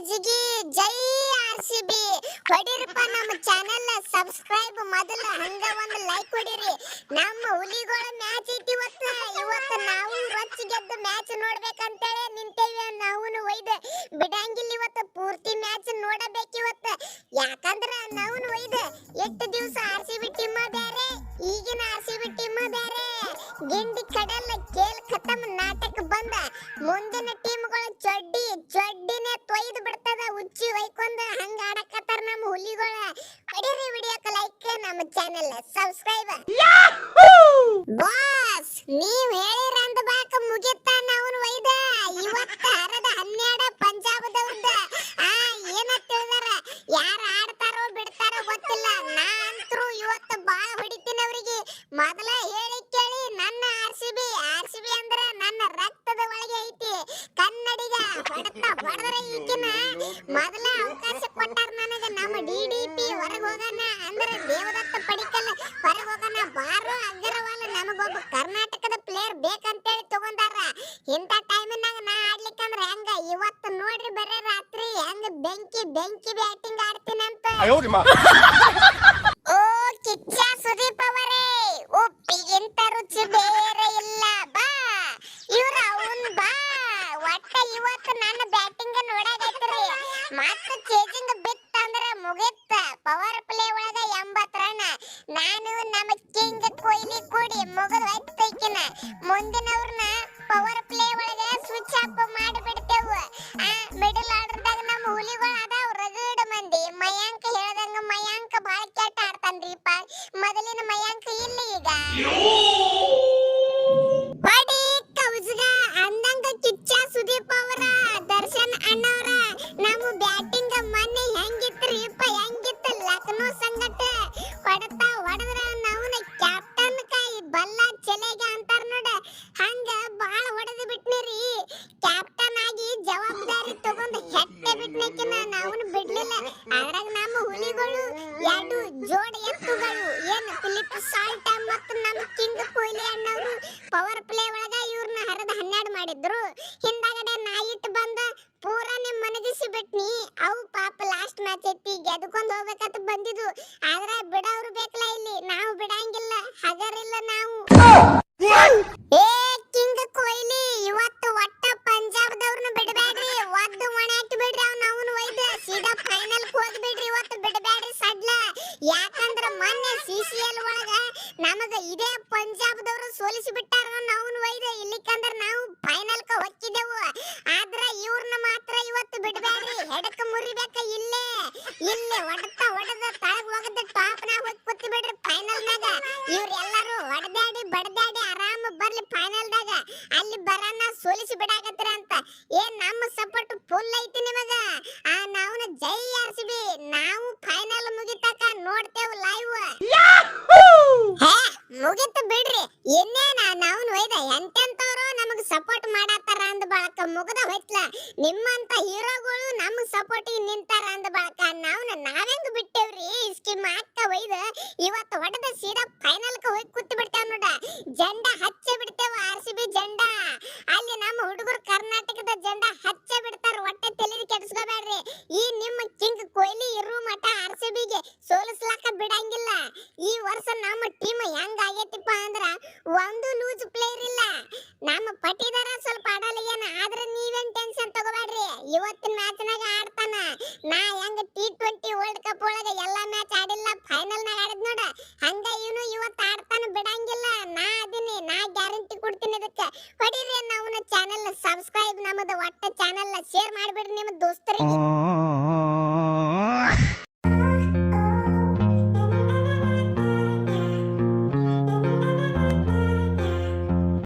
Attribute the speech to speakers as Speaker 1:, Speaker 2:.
Speaker 1: ಜಿಗಿ ಜೈ ಆರ್ಸಿಬಿ ಹೊಡಿರಪ್ಪ. ನಮ್ಮ channel subscribe ಮೊದಲು ಹಂಗ ಒಂದು ಲೈಕ್ ಹೊಡಿರಿ. ನಮ್ಮ ಹುಲಿಗಳ ಮ್ಯಾಚ್ ಐತಿ ಇವತ್ತು ನಾವು ರೊಚ್ಚ ಗೆದ್ದು ಮ್ಯಾಚ್ ನೋಡ್ಬೇಕಂತೇಳಿ ನಿಂತೇವೆ. ನಾವು ಒಯ್ದು ಬಿಡಂಗಿಲ್ಲ, ಇವತ್ತು ಪೂರ್ತಿ ಮ್ಯಾಚ್ ನೋಡಬೇಕು ಇವತ್ತು. ಯಾಕಂದ್ರ ನಾವು ಒಯ್ದು ಎಷ್ಟು ದಿವಸ ಆರ್ಸಿಬಿ ಟೀಮ್ ಬೇರೆ, ಈಗಿನ ಆರ್ಸಿಬಿ ಟೀಮ್ ಬೇರೆ. ಗಿಂಡಿ ಕಡಲ್ ಕೇಲ್ ಖತಮ್ ನಾಟಕ ಬಂದ ಮುಂದಿನ ಟೀಮ್ಗಳು ಚೊಡ್ಡಿನೇ ತೊಯ್ದು ಬಿಡ್ತದ. ಉಚ್ಚಿ ಒಯ್ಕೊಂಡ ಹಂಗ ಆಡಕತ್ತಾರ ನಮ್ಮ ಹುಲಿಗಳ. ಹೊಡಿರಿ ವಿಡಿಯೋಕ್ಕೆ ಲೈಕ್, ನಮ್ಮ ಚಾನೆಲ್ ಸಬ್ಸ್ಕ್ರೈಬ್. ಬಾಸ್ ನೀವ್ ಹೇಳಿರ ಅಂದ ಬಾಕ ಮುಗಿತ ನಾವು ಒಯ್ದ. ಇವತ್ತು ಹರದ 12 ಪಂಜಾಬದವ್ರದ ಏನಂತ ಹೇಳಿದಾರ, ಯಾರು ಆಡ್ತಾರೋ ಬಿಡ್ತಾರೋ ಗೊತ್ತಿಲ್ಲ. ನಾ ಅಂತರೂ ಇವತ್ತು ಬಾಳ ಹೊಡಿತೀನಿ ಅವರಿಗೆ. ಮೊದಲ ಹೇಳಿ ಕೇಳಿ, ನನ್ನ ಆರ್ಸಿಬಿ ಅಂದ್ರ ನನ್ನ ರಕ್ತದ ಒಳಗೆ ಐತಿ. ಕನ್ನಡಿಗ ಹೊಡೆದ್ರೆ ಈಗಿನ ಮೊದಲ ಅವಕಾಶ ಕೊಟ್ಟಾರ ನನಗೆ. ನಮ್ಮ ಡಿಡಿಪಿ ಹೊರಗೆ ಹೋಗೋಣ ಅಂದ್ರೆ ದೇವದತ್ತ ಪಡಿಕಲ್ ಹೊರಗೆ ಹೋಗೋಣ, ಬಾರು ಅಗ್ರವಾಲ ನಮಗೊಬ್ಬ ಕರ್ನಾಟಕದ ಪ್ಲೇಯರ್ ಬೇಕಂತೇಳಿ ತಗೊಂಡಾರ. ಇಂಥ ಟೈಮಿನಾಗ ನಾ ಆಡ್ಲಿಕ್ಕಂದ್ರೆ ಹೆಂಗ ಇವತ್ತು ನೋಡ್ರಿ, ಬರೇ ರಾತ್ರಿ ಹೆಂಗ ಬೆಂಕಿ ಬ್ಯಾಟಿಂಗ್ ಆಡ್ತೀನಿ ಅಂತ. ಓ ಕಿಚ್ಚ ಸುದೀಪ್ ಅವರೇ, ಉಪ್ಪಿಗಿಂತ ರುಚಿ ಬೇರೆ ಇಲ್ಲ. ಬಾ ಇವ್ರ ಅವನ್ ಬಾ, ಒಟ್ಟ ಇವತ್ತು ನನ್ನ ಬ್ಯಾಟಿಂಗ್ ನೋಡಾಕತ್ರಿ. ಮತ್ತ ಚೇಜಿಂಗ್ ಬಿತ್ತ ಅಂದ್ರೆ ಮುಗಿತ್ತ. ಪವರ್ ಪ್ಲೇ ಒಳಗ 80 ರನ್. ನಾನು ನಮ್ಮ ಕಿಂಗ್ ಕೊಹ್ಲಿ ಕೂಡಿ ಮುಗಿದು ಹೋಯ್ತೈಕಿನ. ಮುಂದಿನವ್ರನ್ನ ಪವರ್ ಪ್ಲೇ ಒಳಗ ಸ್ವಿಚ್ ಆಫ್ ಮಾಡಿ ಬಿಡ್ತೇವು. ಮಿಡಲ್ ಆರ್ಡರ್ದಾಗ ನಮ್ಮ ಹುಲಿಗಳು ಅದಾವ ರಗಡ ಮಂದಿ. ಮಯಾಂಕ್ ಹೇಳ್ದಂಗ ಮಯಾಂಕ್ ಬಾಳ ಕೆಟ್ಟ ಆಡ್ತಾನ್ರಿಪ್ಪ. ಮೊದಲಿನ ಮಯಾಂಕ್ ಇಲ್ಲ ಈಗ. ಹೊಡಿ ಕೌಜ್ಗ ಅಂದಂಗ ಕಿಚ್ಚ ಸುದೀಪ್ ಅವರ, ದರ್ಶನ್ ಅಣ್ಣವರ, ನಮ್ಮ ಬ್ಯಾಟಿಂಗ್ ಮೊನ್ನೆ ಹೆಂಗಿತ್ರಿಪ್ಪ, ಹೆಂಗಿತ್ತು ಲಕ್ನೋ ಸಂಗಟ ಹೊಡೆದ್ರ ನಾವು ಕ್ಯಾಪ್ಟನ್ ಕೈ ಬಲ್ಲ ಚೆಲೆಗ ಅಂತಾರ ನೋಡ, ಹಂಗ ಬಾಳ ಹೊಡೆದು ಬಿಟ್ನಿರಿ. ಕ್ಯಾಪ್ಟನ್ ಆಗಿ ಜವಾಬ್ದಾರಿ ತಗೊಂಡು ಹೆಟ್ಟೆ ಬಿಟ್ನಕಿನ ನಾವು ಬಿಡ್ಲಿಲ್ಲ. ಅದ್ರಾಗ ನಮ್ಮ ಹುಲಿಗಳು 2 ಜೋಡಿ ಎತ್ತುಗಳು, ಏನು ಫಿಲಿಪ್ ಸಾಲ್ಟ್ ಮತ್ತು ನಮ್ಮ ಕಿಂಗ್ ಕೊಹ್ಲಿ ಅಣ್ಣವರು ಪವರ್ ಪ್ಲೇ ಒಳಗ ಇವ್ರನ್ನ ಹರದ 12 ಮಾಡಿದ್ರು. ಹಿಂದಾಗಡೆ ನಾಯಿಟ್ ಬಂದ ಪೂರಾ ನಿಮ್ ಮನಗಿಸಿ ಬಿಟ್ನಿ. ಅವು ಪಾಪ ಲಾಸ್ಟ್ ಮ್ಯಾಚ್ ಐತಿ ಗೆದ್ಕೊಂಡ್ ಹೋಗ್ಬೇಕಂತ ಬಂದಿದ್ದು. ಆದ್ರ ಬಿಡವ್ರು ಬೇಕಲ್ಲ, ಇಲ್ಲಿ ನಾವು ಬಿಡಂಗಿಲ್ಲ, ಹಗರಿಲ್ಲ ನಾವು. ಏ ಕಿಂಗ್ ಕೊಹ್ಲಿ, ಇವತ್ತು ಒಟ್ಟ ಪಂಜಾಬ್ದವ್ರನ್ನ ಬಿಡಬೇಡ್ರಿ, ಒದ್ದು ಒಣಾಕಿ ಬಿಡ್ರಿ. ಅವ್ನು ಒಯ್ದು ಸೀದಾ ಫೈನಲ್ ಹೋಗ್ಬಿಡ್ರಿ. ಇವತ್ತು ಬಿಡಬೇಡ್ರಿ ಸಡ್ಲ. ಯಾಕಂದ್ರ ಮೊನ್ನೆ CCL ಒಳಗ ನಮಗ ಇದೇ ಪಂಜಾಬ್ದವ್ರು ಸೋಲಿಸಿ ಬಿಟ್ಟಾರ. ನಾವು ಒಯ್ದು ಇಲ್ಲಿಕಂದ್ರ ನಾವು ಫೈನಲ್ ಹೊಕ್ಕಿದೆವು. ಆದ್ರ ಇವ್ರನ್ನ ಮಾತ್ರ ಇವತ್ತು ಬಿಡಬೇಡ್ರಿ, ಹೆಡಕ ಮುರಿಬೇಕ. ಇಲ್ಲೇ ಹೊಡೆದ ತಳಗ ಹೋಗದ ಟಾಪ್ನಾಗ ಹೋಗಿ ಕೂತಿ ಬಿಡ್ರಿ ಫೈನಲ್ನಾಗ. ಇವ್ರೆಲ್ಲರೂ ಹೊಡೆದಾಡಿ ಬಡದಾಡಿ ಆರಾಮ ಬರ್ಲಿ ಫೈನಲ್ದಾಗ. ಅಲ್ಲಿ ಬರನ್ನ ಸೋಲಿಸಿ ಬಿಡಾಕತ್ತರ ಅಂತ. ಏನ್ ನಮ್ಮ ಸಪೋರ್ಟ್ ಫುಲ್ ಐತಿ ನಿಮಗ. ನಾವು ಜೈ ಆರ್ಸಿಬಿ. ನಾವು ಫೈನಲ್ ಮುಗಿತಕ ನೋಡ್ತೇವೆ ಲೈವ್. ಮುಗಿತು ಬಿಡ್ರಿ, ಇನ್ನೇನ ನಾವು ಒಯ್ದ ಎಂತೆಂತವ್ರು ನಮಗ್ ಸಪೋರ್ಟ್ ಮಾಡಾತಾರ ಅಂದ ಬಳಕ ಮುಗದ ಹೋಯ್ತಲ. ನಿಮ್ಮಂತ ಹೀರೋಗಳು ನಮಗ್ ಸಪೋರ್ಟಿಗೆ ನಿಂತಾರ ಅಂದ ಬಳಕ ನಾವೆಂಗ್ ಬಿಟ್ಟೇವ್ರಿ. ಸ್ಕಿಮ್ ಹಾಕ ಒಯ್ದ ಇವತ್ತು ಹೊಡೆದ ಸೀದಾ ಫೈನಲ್ ಹೋಗಿ ಕೂತ್ ಬಿಡ್ತೇವ್ ನೋಡ. ಜೆಂಡಾ ಹಚ್ಚೆ ಬಿಡ್ತೇವ ಆರ್ಸಿಬಿ ಜೆಂಡಾ. ಅಲ್ಲಿ ನಮ್ಮ ಹುಡುಗರು ಕರ್ನಾಟಕದ ಜೆಂಡಾ ಹಚ್ಚೆ ಬಿಡ್ತಾರ. ಒಟ್ಟೆ ತಲೆಗೆ ಕೆಡಿಸ್ಕೋಬೇಡ್ರಿ. ಈ ನಿಮ್ಮ ಕಿಂಗ್ ಕೊಹ್ಲಿ ಇರು ಮಠ ಆರ್ಸಿಬಿಗೆ ಸೋಲಿಸ್ಲಾಕ ಬಿಡಂಗಿಲ್ಲ. ಈ ವರ್ಷ ನಮ್ಮ ಟೀಮ್ ಹೆಂಗ ಆಗೈತಿಪ್ಪ ಅಂದ್ರ ಒಂದು ಲೂಸ್ ಪ್ಲೇಯರ್ ಇಲ್ಲ. ನಮ್ಮ ಪಟಿದಾರ ಸ್ವಲ್ಪ ಆಡಲಿಯನ, ಆದ್ರೆ ನೀವೇನ್ ಟೆನ್ಷನ್ ತಗೋಬೇಡ್ರಿ. ಇವತ್ತಿನ ಮ್ಯಾಚ್ನಾಗ ಆಡ್ತಾನ. ನಾ ಹೆಂಗ T20 ವರ್ಲ್ಡ್ ಕಪ್ ಒಳಗ ಎಲ್ಲಾ ಮ್ಯಾಚ್ ಆಡಿಲ್ಲ, ಫೈನಲ್ ನಾಗ ಆಡಿದ್ ನೋಡ, ಹಂಗ ಇವನು ಇವತ್ತು ಆಡ್ತಾನ, ಬಿಡಂಗಿಲ್ಲ. ನಾ ಅದೀನಿ, ನಾ ಗ್ಯಾರಂಟಿ ಕೊಡ್ತೀನಿ ಇದಕ್ಕೆ. ಹೊಡಿರಿ ನಾವು ಚಾನೆಲ್ ಸಬ್ಸ್ಕ್ರೈಬ್, ನಮ್ಮದು ಒಟ್ಟ ಚಾನೆಲ್ ಶೇರ್ ಮಾಡಿಬಿಡ್ರಿ ನಿಮ್ಮ ದೋಸ್ತರಿಗೆ.